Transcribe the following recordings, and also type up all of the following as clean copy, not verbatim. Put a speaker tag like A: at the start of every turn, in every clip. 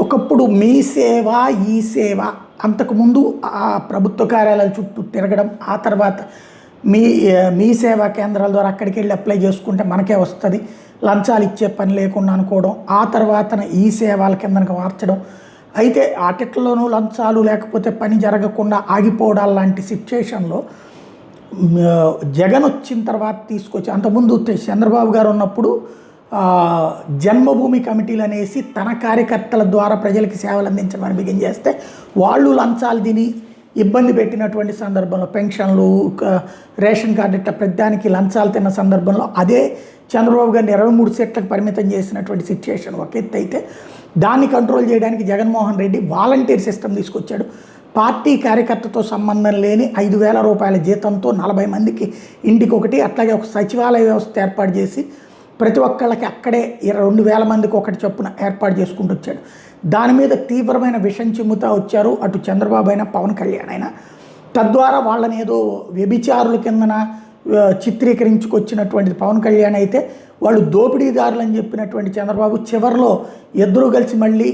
A: ఒకప్పుడు మీ సేవ ఈ సేవ అంతకుముందు ఆ ప్రభుత్వ కార్యాలయాల చుట్టూ తిరగడం, ఆ తర్వాత మీ మీ సేవా కేంద్రాల ద్వారా అక్కడికి వెళ్ళి అప్లై చేసుకుంటే మనకే వస్తుంది, లంచాలు ఇచ్చే పని లేకుండా అనుకోవడం, ఆ తర్వాత ఈ సేవల కిందకి మార్చడం. అయితే ఆటిట్లలోనూ లంచాలు లేకపోతే పని జరగకుండా ఆగిపోవడాలు లాంటి సిచ్యుయేషన్లో జగన్ వచ్చిన తర్వాత తీసుకొచ్చి, అంతకుముందు చంద్రబాబు గారు ఉన్నప్పుడు జన్మభూమి కమిటీలు అనేసి తన కార్యకర్తల ద్వారా ప్రజలకి సేవలు అందించమని బిగిన్ చేస్తే వాళ్ళు లంచాలు తిని ఇబ్బంది పెట్టినటువంటి సందర్భంలో పెన్షన్లు, రేషన్ కార్డు ఇట్లా ప్రతిదానికి లంచాలు తిన్న సందర్భంలో అదే చంద్రబాబు గారిని 23 సీట్లకు పరిమితం చేసినటువంటి సిచ్యుయేషన్ ఒక ఎత్తు అయితే, దాన్ని కంట్రోల్ చేయడానికి జగన్మోహన్ రెడ్డి వాలంటీర్ సిస్టమ్ తీసుకొచ్చాడు. పార్టీ కార్యకర్తతో సంబంధం లేని 5,000 రూపాయల జీతంతో 40 మందికి ఇంటికి ఒకటి, అట్లాగే ఒక సచివాలయ వ్యవస్థ ఏర్పాటు చేసి ప్రతి ఒక్కళ్ళకి అక్కడే 2,000 మందికి ఒకటి చొప్పున ఏర్పాటు చేసుకుంటూ వచ్చాడు. దాని మీద తీవ్రమైన విషం చిమ్ముతా వచ్చారు అటు చంద్రబాబు అయినా పవన్ కళ్యాణ్ అయినా. తద్వారా వాళ్ళని ఏదో వ్యభిచారుల కిందన చిత్రీకరించుకొచ్చినటువంటిది పవన్ కళ్యాణ్ అయితే, వాళ్ళు దోపిడీదారులు అని చెప్పినటువంటి చంద్రబాబు చివరిలో ఇద్దరూ కలిసి మళ్ళీ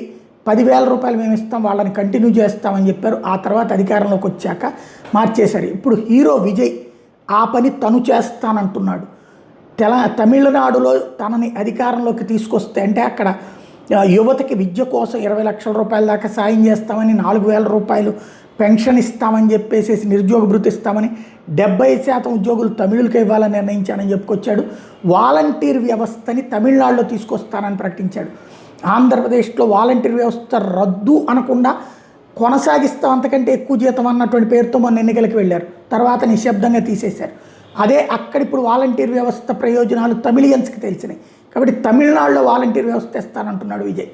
A: 10,000 రూపాయలు మేము ఇస్తాం, వాళ్ళని కంటిన్యూ చేస్తామని చెప్పారు. ఆ తర్వాత అధికారంలోకి వచ్చాక మార్చేశారు. ఇప్పుడు హీరో విజయ్ ఆ పని తను చేస్తానంటున్నాడు. తమిళనాడులో తనని అధికారంలోకి తీసుకొస్తే అంటే అక్కడ యువతకి విద్య కోసం 20 లక్షల రూపాయల దాకా సాయం చేస్తామని, 4,000 రూపాయలు పెన్షన్ ఇస్తామని చెప్పేసి నిరుద్యోగ భృతి ఇస్తామని, 70% ఉద్యోగులు తమిళులకి ఇవ్వాలని నిర్ణయించానని చెప్పుకొచ్చాడు. వాలంటీర్ వ్యవస్థని తమిళనాడులో తీసుకొస్తానని ప్రకటించాడు. ఆంధ్రప్రదేశ్లో వాలంటీర్ వ్యవస్థ రద్దు అనకుండా కొనసాగిస్తాం, అంతకంటే ఎక్కువ జీతం అన్నటువంటి పేరుతో మొన్న ఎన్నికలకు వెళ్ళారు, తర్వాత నిశ్శబ్దంగా తీసేశారు. అదే అక్కడ ఇప్పుడు వాలంటీర్ వ్యవస్థ ప్రయోజనాలు తమిళియన్స్కి తెలిసినాయి కాబట్టి తమిళనాడులో వాలంటీర్ వ్యవస్థ ఇస్తానంటున్నాడు విజయ్.